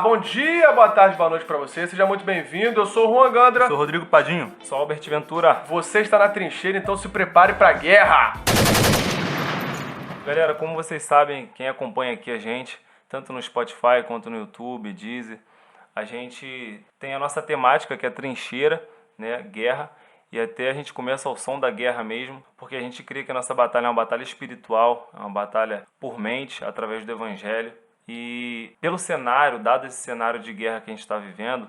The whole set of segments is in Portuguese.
bom dia, boa tarde, boa noite pra você. Seja muito bem-vindo. Eu sou o Juan Gandra. Sou o Rodrigo Padinho. Sou o Albert Ventura. Você está na trincheira, então se prepare pra guerra. Galera, como vocês sabem, quem acompanha aqui a gente, tanto no Spotify quanto no YouTube, Deezer, a gente tem a nossa temática que é trincheira, né, guerra, e até a gente começa ao som da guerra mesmo, porque a gente crê que a nossa batalha é uma batalha espiritual, é uma batalha por mente, através do Evangelho. E pelo cenário, dado esse cenário de guerra que a gente está vivendo,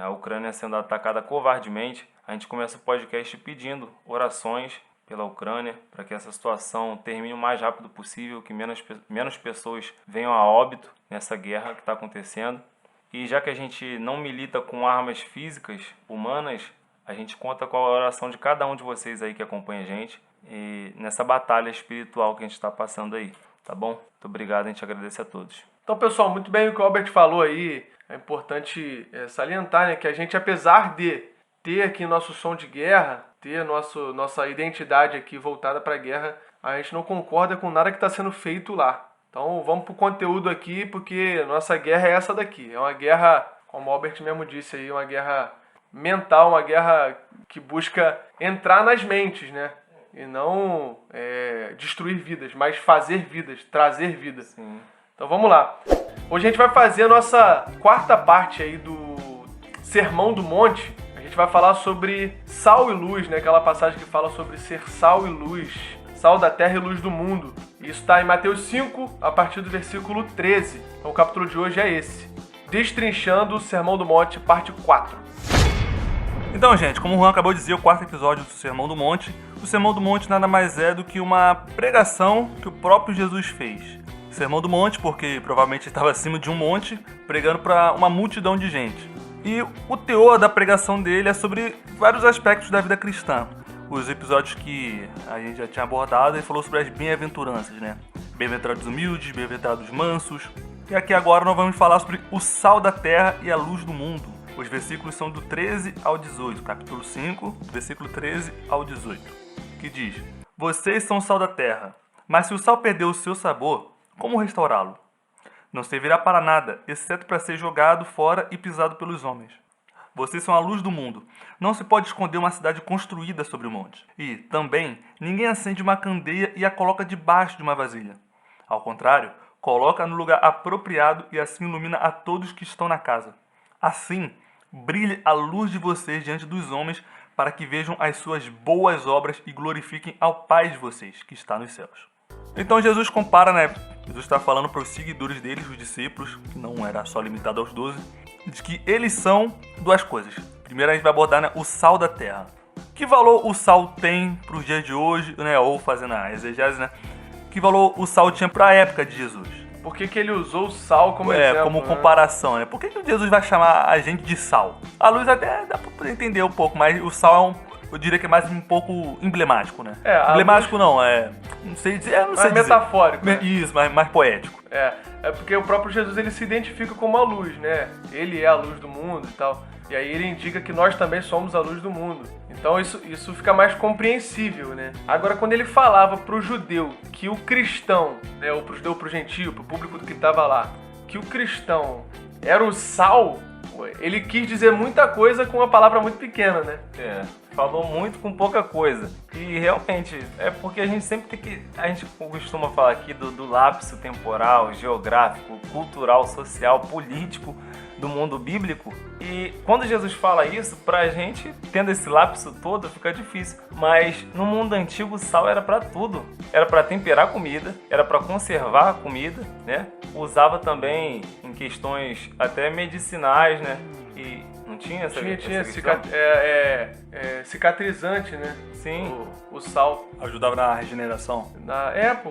a Ucrânia sendo atacada covardemente, a gente começa o podcast pedindo orações pela Ucrânia, para que essa situação termine o mais rápido possível, que menos pessoas venham a óbito nessa guerra que está acontecendo. E já que a gente não milita com armas físicas, humanas, a gente conta com a oração de cada um de vocês aí que acompanha a gente e nessa batalha espiritual que a gente está passando aí, tá bom? Muito obrigado, a gente agradece a todos. Então, pessoal, muito bem o que o Albert falou aí. É importante salientar, né, que a gente, apesar de ter aqui nosso som de guerra, ter nossa identidade aqui voltada para a guerra, a gente não concorda com nada que está sendo feito lá. Então, vamos para o conteúdo aqui, porque nossa guerra é essa daqui. É uma guerra, como o Albert mesmo disse aí, uma guerra mental, uma guerra que busca entrar nas mentes, né? E não destruir vidas, mas fazer vidas, trazer vida. Sim. Então vamos lá. Hoje a gente vai fazer a nossa quarta parte aí do Sermão do Monte. A gente vai falar sobre sal e luz, né? Aquela passagem que fala sobre ser sal e luz. Sal da terra e luz do mundo. Isso está em Mateus 5, a partir do versículo 13. Então o capítulo de hoje é esse. Destrinchando o Sermão do Monte, parte 4. Então, gente, como o Juan acabou de dizer, o quarto episódio do Sermão do Monte. O Sermão do Monte nada mais é do que uma pregação que o próprio Jesus fez. Sermão do Monte, porque provavelmente estava acima de um monte, pregando para uma multidão de gente. E o teor da pregação dele é sobre vários aspectos da vida cristã. Os episódios que a gente já tinha abordado, ele falou sobre as bem-aventuranças, né? Bem-aventurados humildes, bem-aventurados mansos. E aqui agora nós vamos falar sobre o sal da terra e a luz do mundo. Os versículos são do 13 ao 18, capítulo 5, versículo 13 ao 18, que diz: Vocês são o sal da terra, mas se o sal perder o seu sabor, como restaurá-lo? Não servirá para nada, exceto para ser jogado fora e pisado pelos homens. Vocês são a luz do mundo. Não se pode esconder uma cidade construída sobre o monte. E, também, ninguém acende uma candeia e a coloca debaixo de uma vasilha. Ao contrário, coloca no lugar apropriado e assim ilumina a todos que estão na casa. Assim, brilhe a luz de vocês diante dos homens, para que vejam as suas boas obras e glorifiquem ao Pai de vocês, que está nos céus. Então Jesus compara, né? Jesus está falando para os seguidores deles, os discípulos, que não era só limitado aos 12, de que eles são duas coisas. Primeiro a gente vai abordar, né, o sal da terra. Que valor o sal tem para os dias de hoje, né? Ou fazendo a exegese, né? Que valor o sal tinha para a época de Jesus? Por que ele usou o sal como exemplo? Como comparação, né? Por que Jesus vai chamar a gente de sal? A luz até dá para entender um pouco, mas o sal eu diria que é mais um pouco emblemático, né? Emblemático luz... não sei dizer, não sei dizer. Metafórico. Né? Isso, mais poético. É porque o próprio Jesus ele se identifica como a luz, né? Ele é a luz do mundo e tal. E aí ele indica que nós também somos a luz do mundo. Então isso fica mais compreensível, né? Agora, quando ele falava pro judeu que o cristão, né, ou pro judeu, pro gentio, pro público que estava lá, que o cristão era o sal, ele quis dizer muita coisa com uma palavra muito pequena, né? Falou muito com pouca coisa. E realmente, é porque a gente sempre tem que... A gente costuma falar aqui do lapso temporal, geográfico, cultural, social, político do mundo bíblico. E quando Jesus fala isso, pra gente, tendo esse lapso todo, fica difícil. Mas no mundo antigo, o sal era pra tudo. Era pra temperar comida, era pra conservar a comida, né? Usava também em questões até medicinais, né? E não tinha essa Tinha cicatrizante, né? Sim. O sal. Ajudava na regeneração.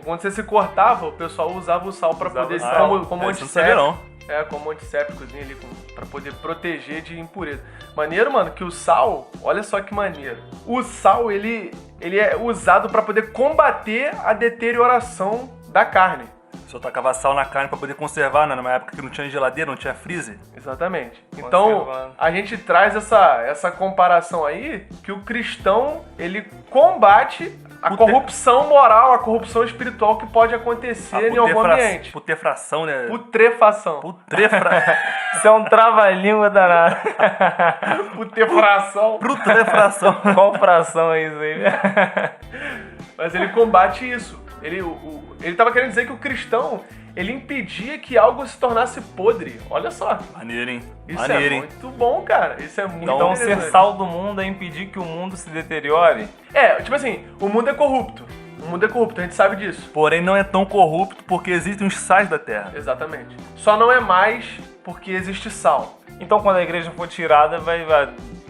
Quando você se cortava, o pessoal usava o sal pra poder... como antisséptico. Como antissépticozinho ali, pra poder proteger de impureza. Maneiro, mano, que o sal, olha só que maneiro. O sal, ele é usado pra poder combater a deterioração da carne. Só tacava sal na carne pra poder conservar, né? Numa época que não tinha geladeira, não tinha freezer. Exatamente. Então, a gente traz essa comparação aí, que o cristão, ele combate A corrupção moral, a corrupção espiritual que pode acontecer em algum ambiente. Putrefração, né? Putrefação. Isso é um trava-língua danado. Putrefração. Putrefração. Qual fração é isso aí? Mas ele combate isso. Ele tava querendo dizer que o cristão, ele impedia que algo se tornasse podre. Olha só. Maneiro, hein? Isso Maneiro, é muito bom, cara. Isso é muito Então ser interessante. sal do mundo é impedir que o mundo se deteriore? Tipo assim, o mundo é corrupto. O mundo é corrupto, a gente sabe disso. Porém, não é tão corrupto porque existem os sais da terra. Exatamente. Só não é mais porque existe sal. Então quando a igreja for tirada, vai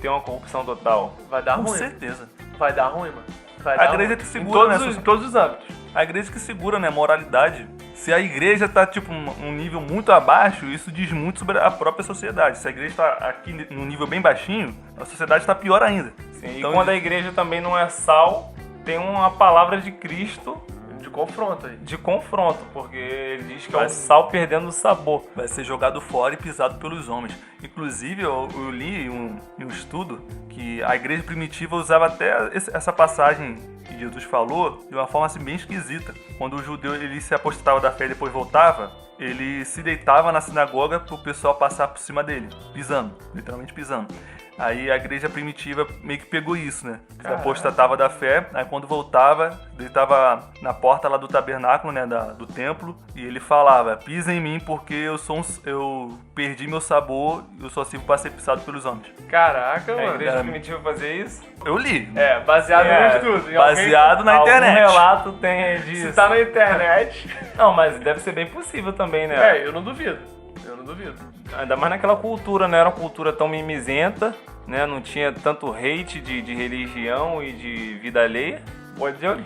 ter uma corrupção total. Vai dar Com ruim. certeza. Vai dar ruim, mano. Vai A dar igreja ruim. que segura, em todos os âmbitos. A igreja que segura, né? Moralidade. Se a igreja tá, tipo, um nível muito abaixo, isso diz muito sobre a própria sociedade. Se a igreja tá aqui num nível bem baixinho, a sociedade tá pior ainda. Sim, Então, e quando a igreja também não é sal, tem uma palavra de Cristo De confronto aí. de confronto, porque ele diz que é o sal perdendo o sabor. vai ser jogado fora e pisado pelos homens. Inclusive, eu li em um estudo que a igreja primitiva usava até essa passagem que Jesus falou de uma forma assim bem esquisita. Quando o judeu ele se apostatava da fé e depois voltava, ele se deitava na sinagoga para o pessoal passar por cima dele, pisando, literalmente pisando. Aí a igreja primitiva meio que pegou isso, né? Se apostatava da fé, aí quando voltava, ele estava na porta lá do tabernáculo, né, do templo, e ele falava: pisa em mim porque eu perdi meu sabor e eu só sirvo para ser pisado pelos homens. Caraca, A mano. igreja primitiva fazia isso? Eu li. Baseado no estudo. Em Baseado na internet. Algum relato tem disso. Se tá na internet. Não, mas deve ser bem possível também, né? Eu não duvido. Eu não duvido. Ainda mais naquela cultura, não era uma cultura tão mimizenta, né? Não tinha tanto hate de religião e de vida alheia.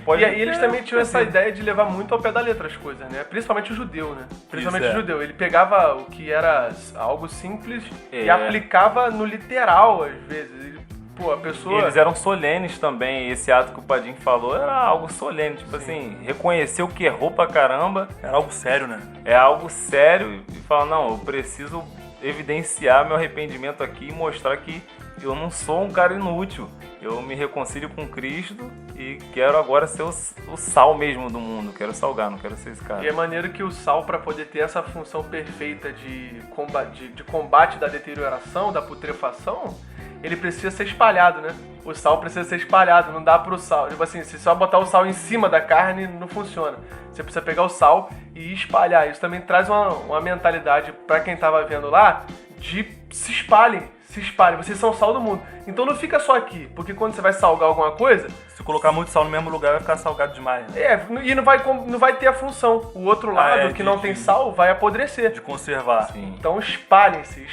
Pode E aí eles também tinham essa ideia de levar muito ao pé da letra as coisas, né? Principalmente o judeu, né? Principalmente Isso, o judeu. Ele pegava o que era algo simples e É. aplicava no literal, às vezes. Pô, a E pessoa... eles eram solenes também, esse ato que o Padim falou era algo solene, tipo assim, reconheceu que errou pra caramba, Era algo sério, né? é algo sério e fala, não, eu preciso evidenciar meu arrependimento aqui e mostrar que eu não sou um cara inútil, eu me reconcilio com Cristo e quero agora ser o sal mesmo do mundo, quero salgar, não quero ser esse cara. E é maneiro que o sal, para poder ter essa função perfeita de combate da deterioração, da putrefação, ele precisa ser espalhado, né? O sal precisa ser espalhado, não dá pro sal. Tipo assim, se só botar o sal em cima da carne, não funciona. Você precisa pegar o sal e espalhar. Isso também traz uma mentalidade para quem tava vendo lá de se espalhem. Vocês são o sal do mundo. Então não fica só aqui, porque quando você vai salgar alguma coisa, Se colocar muito sal no mesmo lugar, vai ficar salgado demais, né? e não vai ter a função. O outro lado, que não tem sal, vai apodrecer. De conservar. Sim. Então espalhem-se.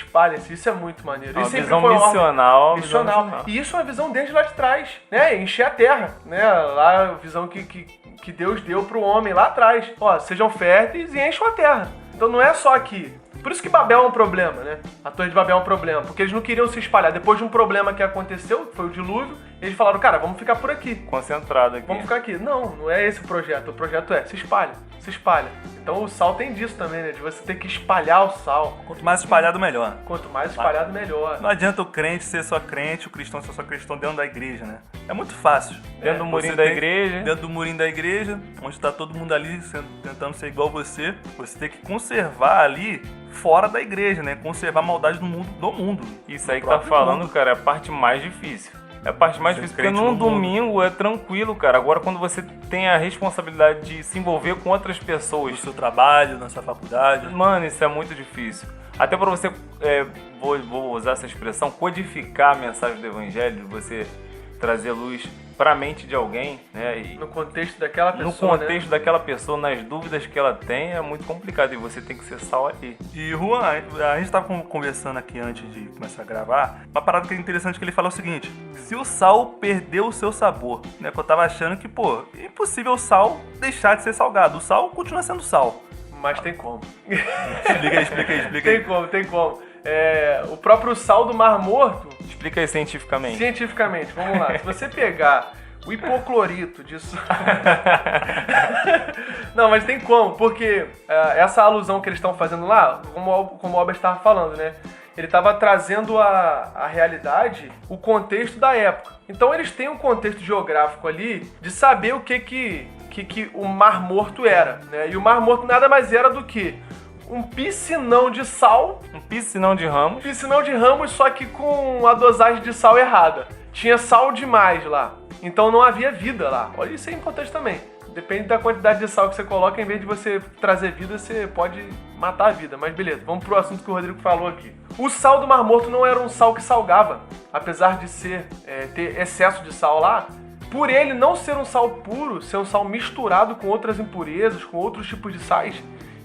Isso é muito maneiro. É uma E sempre visão foi uma ordem missional. missional. E isso é uma visão desde lá de trás, né? Encher a terra, né? Lá a visão que Deus deu pro homem lá atrás. Ó, sejam férteis e encham a terra. Então não é só aqui. Por isso que Babel é um problema, né? A Torre de Babel é um problema, porque eles não queriam se espalhar. Depois de um problema que aconteceu, que foi o dilúvio, eles falaram, cara, vamos ficar por aqui. Concentrado aqui. Vamos ficar aqui. Não é esse o projeto. O projeto é se espalha. Então o sal tem disso também, né? De você ter que espalhar o sal. Quanto mais espalhado, melhor. Quanto mais espalhado, melhor. Não adianta o crente ser só crente, o cristão ser só cristão dentro da igreja, né? É muito fácil. Dentro do murinho Você da tem- igreja. Dentro do murinho da igreja, onde está todo mundo ali tentando ser igual você tem que conservar ali fora da igreja, né? Conservar a maldade do mundo. Isso Do aí que tá próprio falando, mundo. cara, é a parte mais difícil. É a parte mais Ser difícil, porque crente num no mundo. domingo é tranquilo, cara. Agora, quando você tem a responsabilidade de se envolver com outras No pessoas, seu trabalho, na sua faculdade. mano, isso é muito difícil. Até pra você, vou usar essa expressão, codificar a mensagem do evangelho, você trazer luz pra mente de alguém, né? E No contexto daquela pessoa, no contexto daquela pessoa, nas dúvidas que ela tem, é muito complicado. E você tem que ser sal ali. E Juan, a gente tava conversando aqui antes de começar a gravar, uma parada que é interessante que ele falou o seguinte: se o sal perdeu o seu sabor, né? Que eu tava achando que, pô, é impossível o sal deixar de ser salgado. O sal continua sendo sal. né? Mas tem como. Explica aí. Tem como. O próprio sal do Mar Morto, Explica aí cientificamente. cientificamente, vamos lá. Se você pegar o hipoclorito disso... Não, mas tem como, porque essa alusão que eles estão fazendo lá, como o Albert estava falando, né? ele estava trazendo a realidade, o contexto da época. Então eles têm um contexto geográfico ali de saber o que o Mar Morto era, né? E o Mar Morto nada mais era do que um piscinão de sal. Um piscinão de ramos. Piscinão de ramos, só que com a dosagem de sal errada. Tinha sal demais lá. Então não havia vida lá. Olha, isso é importante também. Depende da quantidade de sal que você coloca, em vez de você trazer vida, você pode matar a vida. Mas beleza, vamos pro assunto que o Rodrigo falou aqui. O sal do Mar Morto não era um sal que salgava. Apesar de ter excesso de sal lá, por ele não ser um sal puro, ser um sal misturado com outras impurezas, com outros tipos de sais,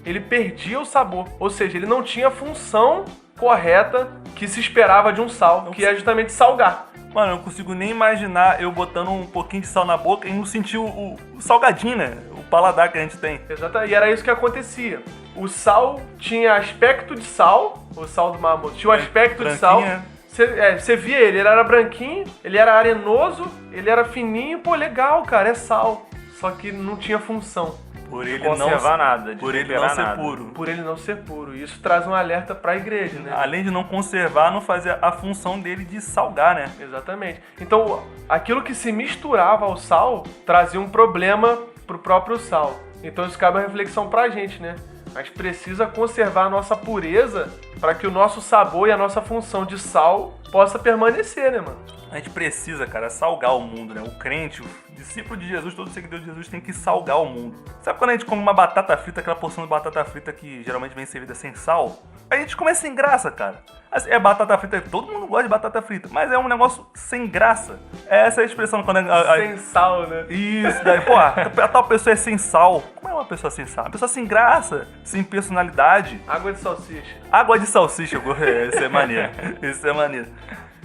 ele perdia o sabor. Ou seja, ele não tinha a função correta que se esperava de um sal, que é justamente salgar. Mano, eu não consigo nem imaginar eu botando um pouquinho de sal na boca e não sentir o salgadinho, né? O paladar que a gente tem. Exato, e era isso que acontecia. O sal tinha aspecto de sal, o sal do Mar Morto tinha um aspecto de sal. Você via ele era branquinho, ele era arenoso, ele era fininho, pô, legal, cara, é sal. Só que não tinha função. Por ele conservar nada, por ele não ser nada. puro. Por ele não ser puro. Isso traz um alerta para a igreja, né? Além de não conservar, não fazer a função dele de salgar, né? Exatamente. Então, aquilo que se misturava ao sal trazia um problema pro próprio sal. Então, isso cabe uma reflexão pra gente, né? A gente precisa conservar a nossa pureza para que o nosso sabor e a nossa função de sal possa permanecer, né, mano? A gente precisa, cara, salgar o mundo, né? O crente, o discípulo de Jesus, todo seguidor de Jesus tem que salgar o mundo. Sabe quando a gente come uma batata frita, aquela porção de batata frita que geralmente vem servida sem sal? A gente come sem graça, cara. Assim, é batata frita, todo mundo gosta de batata frita, mas é um negócio sem graça. Essa é a expressão quando... Sem sal, né? Isso, daí, pô, a tal pessoa é sem sal. Como é uma pessoa sem sal? Uma pessoa sem graça, sem personalidade. Água de salsicha. Água de salsicha, isso é maneiro. Isso é maneiro.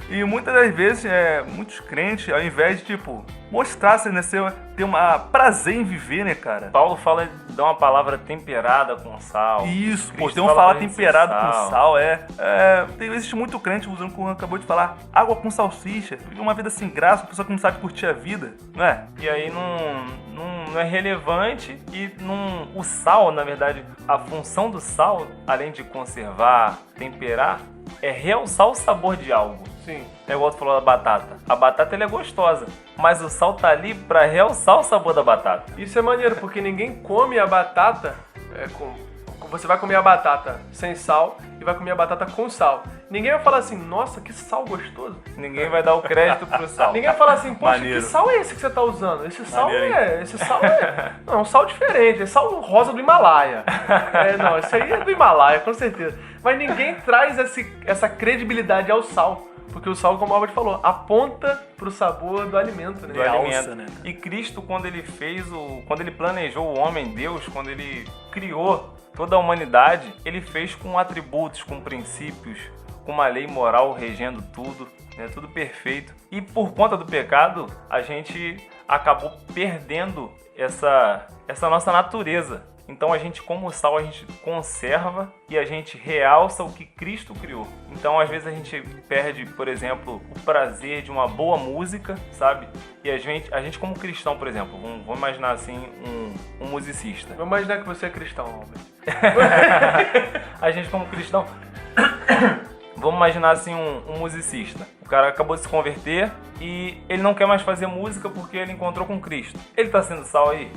E muitas das vezes, muitos crentes, ao invés de, tipo, mostrar-se, né, ter uma prazer em viver, né, cara? Paulo fala de dar uma palavra temperada com sal. Isso, pô, Cristo tem um fala falar pra gente temperado ser com sal, existe muito crente usando, como acabou de falar, água com salsicha, vive uma vida sem graça, uma pessoa que não sabe curtir a vida, não é? E aí não é relevante e o sal, na verdade, a função do sal, além de conservar, temperar, é realçar o sabor de algo. Sim. É igual tu falou da batata. A batata ela é gostosa, mas o sal tá ali pra realçar o sabor da batata. Isso é maneiro, porque ninguém come a batata você vai comer a batata sem sal e vai comer a batata com sal. Ninguém vai falar assim, nossa, que sal gostoso. Ninguém vai dar o crédito pro sal. Ninguém vai falar assim, poxa, Maneiro. que sal é esse que você tá usando? Esse sal Maneiro. Não, é um sal diferente, é sal rosa do Himalaia. Não, esse aí é do Himalaia, com certeza. Mas ninguém traz essa credibilidade ao sal. Porque o sal, como o Albert falou, aponta pro sabor do alimento, né? Do alimento. Realça, né? E Cristo, quando ele quando ele planejou o homem, Deus, quando ele criou toda a humanidade, ele fez com atributos, com princípios, com uma lei moral regendo tudo, né? Tudo perfeito. E por conta do pecado, a gente acabou perdendo essa nossa natureza. Então a gente, como sal, a gente conserva e a gente realça o que Cristo criou. Então às vezes a gente perde, por exemplo, o prazer de uma boa música, sabe? E a gente como cristão, por exemplo, vamos imaginar assim um musicista. Vamos imaginar que você é cristão, Albert. A gente como cristão, vamos imaginar assim um musicista. O cara acabou de se converter e ele não quer mais fazer música porque ele encontrou com Cristo. Ele tá sendo sal aí?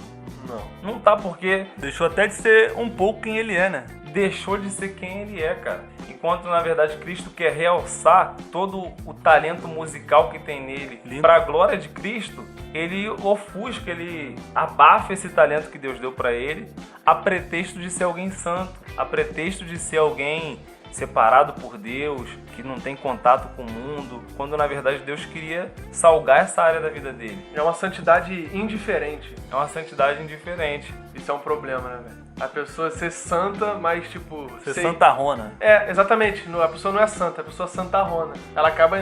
Não tá, porque Deixou até de ser um pouco quem ele é, né? deixou de ser quem ele é, cara. Enquanto, na verdade, Cristo quer realçar todo o talento musical que tem nele. Lindo. Para a glória de Cristo, ele ofusca, ele abafa esse talento que Deus deu para ele, a pretexto de ser alguém santo, a pretexto de ser alguém separado por Deus, que não tem contato com o mundo, quando na verdade Deus queria salgar essa área da vida dele. É uma santidade indiferente. É uma santidade indiferente. Isso é um problema, né, velho? A pessoa ser santa, mas tipo... Ser santarrona. Exatamente. A pessoa não é santa, a pessoa é santarrona. Ela acaba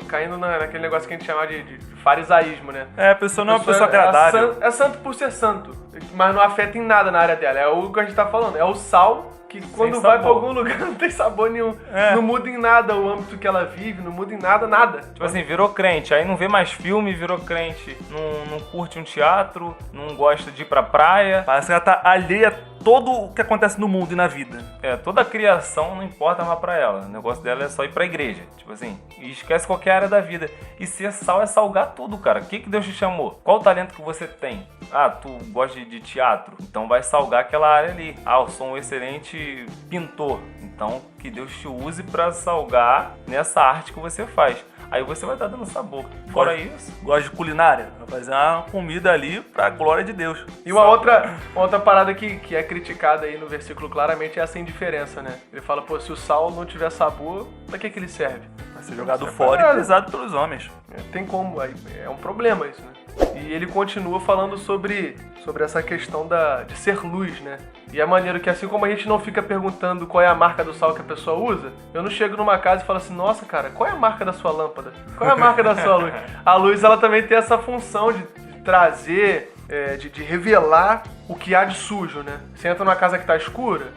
caindo naquele negócio que a gente chama de farisaísmo, né? A pessoa não é uma pessoa agradável. É santo por ser santo, mas não afeta em nada na área dela. É o que a gente tá falando, é o sal que quando vai pra algum lugar não tem sabor nenhum. Não muda em nada o âmbito que ela vive, não muda em nada. Tipo assim, virou crente, aí não vê mais filme, virou crente, não curte um teatro, não gosta de ir pra praia. Parece que ela tá alheia todo o que acontece no mundo e na vida. Toda a criação não importa mais pra ela. O negócio dela é só ir pra igreja. Tipo assim, e esquece qualquer área da vida. E ser sal é salgar tudo, cara. O que Deus te chamou? Qual o talento que você tem? Ah, tu gosta de teatro? Então vai salgar aquela área ali. Ah, eu sou um excelente pintor. Então que Deus te use pra salgar nessa arte que você faz. Aí você vai estar dando sabor. Fora isso... Gosta de culinária? Vai fazer uma comida ali pra glória de Deus. E uma outra parada que é criticada aí no versículo claramente é essa indiferença, né? Ele fala, pô, se o sal não tiver sabor, pra que ele serve? Vai ser jogado fora e pisado pelos homens. Tem como, aí é um problema isso, né? E ele continua falando sobre essa questão de ser luz, né? E é maneiro que assim como a gente não fica perguntando qual é a marca do sal que a pessoa usa, eu não chego numa casa e falo assim, nossa, cara, qual é a marca da sua lâmpada? Qual é a marca da sua luz? A luz, ela também tem essa função de trazer, de revelar o que há de sujo, né? Você entra numa casa que tá escura,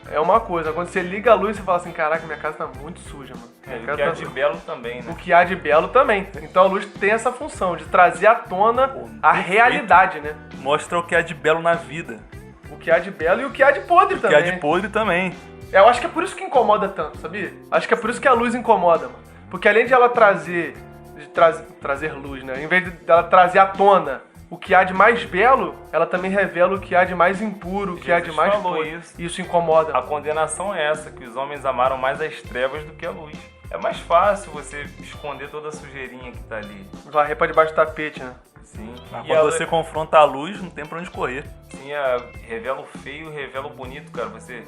é uma coisa. Quando você liga a luz, você fala assim, caraca, minha casa tá muito suja, mano. O que há de belo também, né? O que há de belo também. Então a luz tem essa função de trazer à tona a realidade, né? Mostra o que há de belo na vida. O que há de belo e o que há de podre também. O que há de podre também. Eu acho que é por isso que incomoda tanto, sabia? Acho que é por isso que a luz incomoda, mano. Porque além de ela trazer luz, né? Em vez dela trazer à tona o que há de mais belo, ela também revela o que há de mais impuro, o que há de mais podre. Isso incomoda. A condenação é essa, que os homens amaram mais as trevas do que a luz. É mais fácil você esconder toda a sujeirinha que tá ali. Varrer pra debaixo do tapete, né? Sim. Mas quando você confronta a luz, não tem pra onde correr. Sim, revela o feio, revela o bonito, cara. Você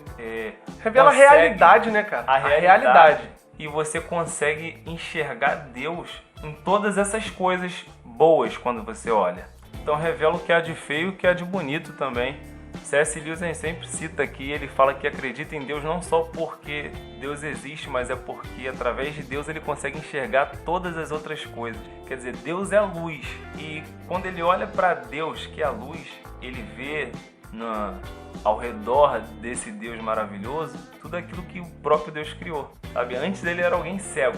revela a realidade, né, cara? A realidade. E você consegue enxergar Deus em todas essas coisas boas quando você olha. Então revela o que há de feio e o que há de bonito também. C.S. Lewis sempre cita aqui, ele fala que acredita em Deus não só porque Deus existe, mas é porque através de Deus ele consegue enxergar todas as outras coisas. Quer dizer, Deus é a luz. E quando ele olha para Deus, que é a luz, ele vê ao redor desse Deus maravilhoso tudo aquilo que o próprio Deus criou. Sabe? Antes ele era alguém cego,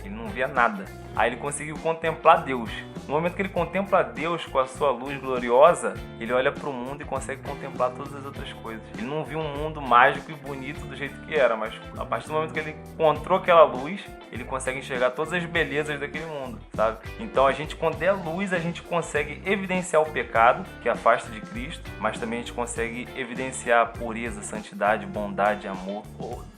ele não via nada. Aí ele conseguiu contemplar Deus. No momento que ele contempla Deus com a sua luz gloriosa, ele olha para o mundo e consegue contemplar todas as outras coisas. Ele não viu um mundo mágico e bonito do jeito que era, mas a partir do momento que ele encontrou aquela luz, ele consegue enxergar todas as belezas daquele mundo, sabe? Então a gente, quando é luz, a gente consegue evidenciar o pecado, que afasta de Cristo, mas também a gente consegue evidenciar a pureza, santidade, bondade, amor.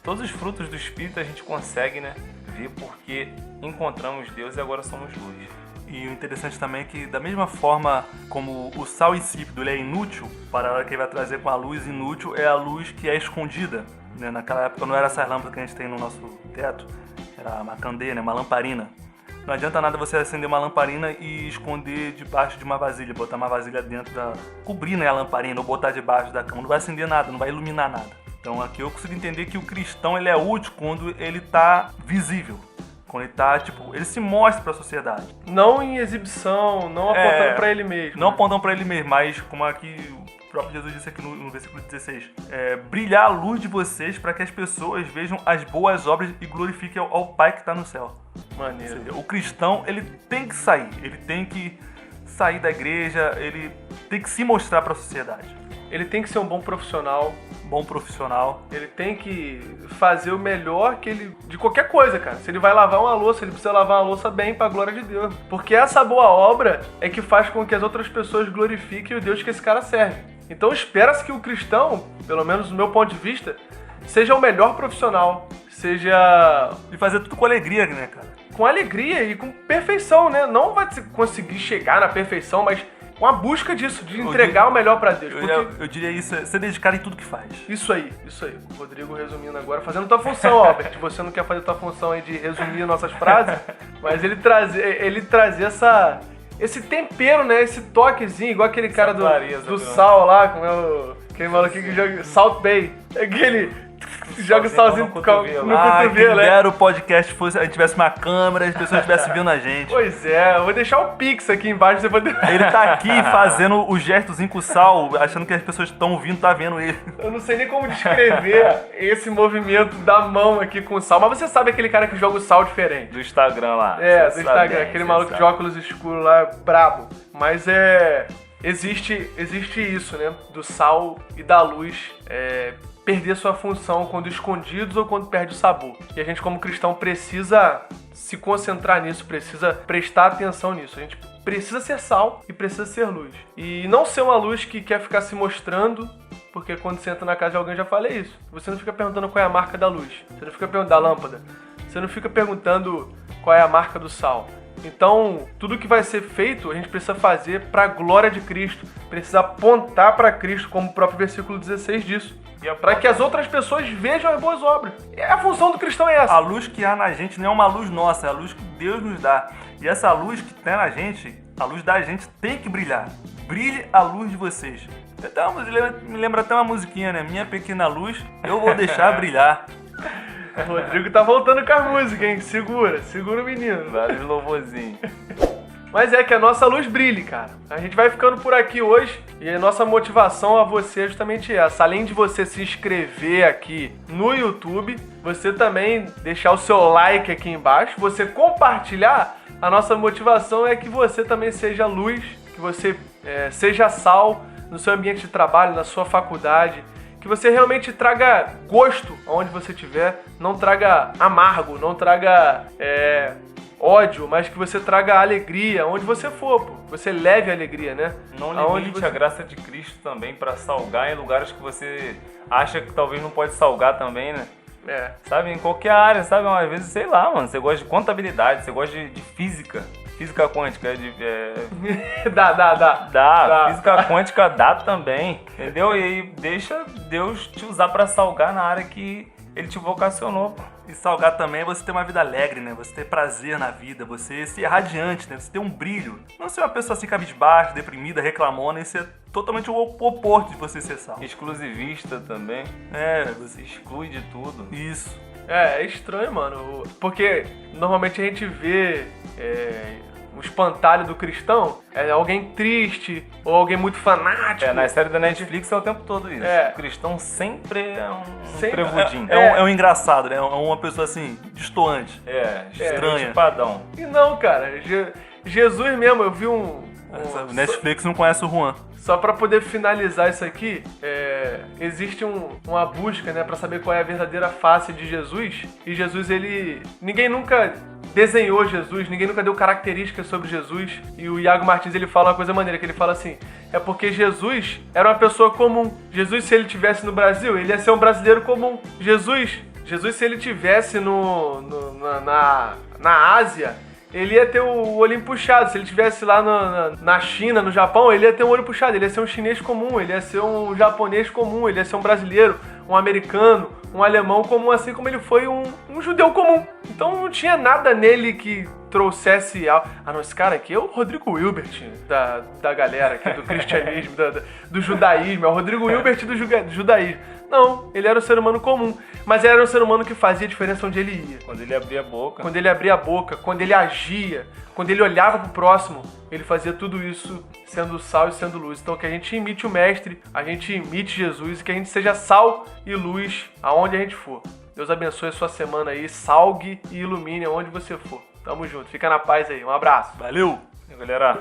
Todos os frutos do Espírito a gente consegue, né, ver porque encontramos Deus e agora somos luz. E o interessante também é que, da mesma forma como o sal insípido ele é inútil, para a hora que ele vai trazer com a luz inútil, é a luz que é escondida. Né? Naquela época não era essas lâmpadas que a gente tem no nosso teto, era uma candeia, né? Uma lamparina. Não adianta nada você acender uma lamparina e esconder debaixo de uma vasilha, botar uma vasilha dentro cobrir, né, a lamparina ou botar debaixo da cama. Não vai acender nada, não vai iluminar nada. Então aqui eu consigo entender que o cristão ele é útil quando ele está visível. Quando ele tá, ele se mostra pra sociedade. Não em exibição, não apontando pra ele mesmo. Não apontando pra ele mesmo, mas como aqui o próprio Jesus disse aqui no versículo 16. Brilhar a luz de vocês para que as pessoas vejam as boas obras e glorifiquem ao Pai que está no céu. Maneiro. Ou seja, o cristão, ele tem que sair. Ele tem que sair da igreja, ele tem que se mostrar pra sociedade. Ele tem que ser um bom profissional. Ele tem que fazer o melhor de qualquer coisa, cara. Se ele vai lavar uma louça, ele precisa lavar uma louça bem pra glória de Deus. Porque essa boa obra é que faz com que as outras pessoas glorifiquem o Deus que esse cara serve. Então espera-se que o cristão, pelo menos do meu ponto de vista, seja o melhor profissional. E fazer tudo com alegria, né, cara? Com alegria e com perfeição, né? Não vai conseguir chegar na perfeição, mas com a busca disso, de entregar o melhor pra Deus. Eu diria isso, ser dedicado em tudo que faz. Isso aí. O Rodrigo resumindo agora, fazendo tua função, Albert. Você não quer fazer tua função aí de resumir nossas frases, mas ele trazer esse tempero, né? Esse toquezinho, igual aquele cara do sal lá, aquele maluquinho que joga Salt Bay. Aquele joga o salzinho no cotovelo. Quem dera o podcast fosse, a gente tivesse uma câmera, as pessoas estivessem vendo a gente. Pois é, eu vou deixar o Pix aqui embaixo, você pode... Ele tá aqui fazendo o gestozinho com o sal, achando que as pessoas estão ouvindo, tá vendo ele. Eu não sei nem como descrever esse movimento da mão aqui com o sal, mas você sabe aquele cara que joga o sal diferente. Do Instagram lá. Do Instagram, aquele maluco de óculos escuros lá, brabo. Mas existe isso, né? Do sal e da luz perder sua função quando escondidos ou quando perde o sabor. E a gente, como cristão, precisa se concentrar nisso, precisa prestar atenção nisso. A gente precisa ser sal e precisa ser luz. E não ser uma luz que quer ficar se mostrando, porque quando você entra na casa de alguém, eu já falei isso. Você não fica perguntando qual é a marca da luz. Você não fica perguntando da lâmpada. Você não fica perguntando qual é a marca do sal. Então, tudo que vai ser feito, a gente precisa fazer para a glória de Cristo. Precisa apontar para Cristo, como o próprio versículo 16 diz. Para que as outras pessoas vejam as boas obras. E a função do cristão é essa. A luz que há na gente não é uma luz nossa, é a luz que Deus nos dá. E essa luz que tem na gente, a luz da gente tem que brilhar. Brilhe a luz de vocês. Então, me lembra até uma musiquinha, né? Minha pequena luz, eu vou deixar brilhar. O Rodrigo tá voltando com a música, hein? Segura o menino. Vários louvorzinhos. Mas é que a nossa luz brilhe, cara. A gente vai ficando por aqui hoje e a nossa motivação a você é justamente essa. Além de você se inscrever aqui no YouTube, você também deixar o seu like aqui embaixo, você compartilhar, a nossa motivação é que você também seja luz, que você seja sal no seu ambiente de trabalho, na sua faculdade, que você realmente traga gosto aonde você estiver, não traga amargo, não traga ódio, mas que você traga alegria onde você for, pô. Você leve a alegria, né? Não limite a graça de Cristo também para salgar em lugares que você acha que talvez não pode salgar também, né? Sabe, em qualquer área, sabe? Às vezes, sei lá, mano, você gosta de contabilidade, você gosta de física. Física quântica, dá. Física quântica dá também, entendeu? E aí deixa Deus te usar para salgar na área que Ele te vocacionou, pô. E salgar também é você ter uma vida alegre, né? Você ter prazer na vida, você ser radiante, né? Você ter um brilho. Não ser uma pessoa assim cabisbaixa, deprimida, reclamona, e ser totalmente o oposto de você ser sal. Exclusivista também. Você exclui de tudo. Isso. É estranho, mano. Porque normalmente a gente vê o espantalho do cristão é alguém triste ou alguém muito fanático. Na série da Netflix é o tempo todo isso. O cristão sempre é um trevudinho. É um engraçado, né? É uma pessoa assim, destoante. Estranha. Padrão. E não, cara. Jesus mesmo, eu vi o Netflix não conhece o Juan. Só para poder finalizar isso aqui, existe uma busca, né, para saber qual é a verdadeira face de Jesus. E Jesus, ninguém nunca desenhou Jesus, ninguém nunca deu características sobre Jesus. E o Iago Martins, ele fala uma coisa maneira, que ele fala assim, é porque Jesus era uma pessoa comum. Jesus, se ele estivesse no Brasil, ele ia ser um brasileiro comum. Jesus, se ele estivesse na Ásia, ele ia ter o olho puxado. Se ele estivesse lá na China, no Japão, ele ia ter um olho puxado. Ele ia ser um chinês comum, ele ia ser um japonês comum, ele ia ser um brasileiro, um americano, um alemão comum, assim como ele foi um judeu comum. Então não tinha nada nele que trouxesse... não, esse cara aqui é o Rodrigo Hilbert da galera aqui, do cristianismo, do judaísmo. É o Rodrigo Hilbert do judaísmo. Não, ele era um ser humano comum. Mas ele era um ser humano que fazia diferença onde ele ia. Quando ele abria a boca. Quando ele agia, quando ele olhava pro próximo, ele fazia tudo isso sendo sal e sendo luz. Então que a gente imite o Mestre, a gente imite Jesus e que a gente seja sal e luz aonde a gente for. Deus abençoe a sua semana aí, salgue e ilumine aonde você for. Tamo junto, fica na paz aí, um abraço. Valeu! E galera...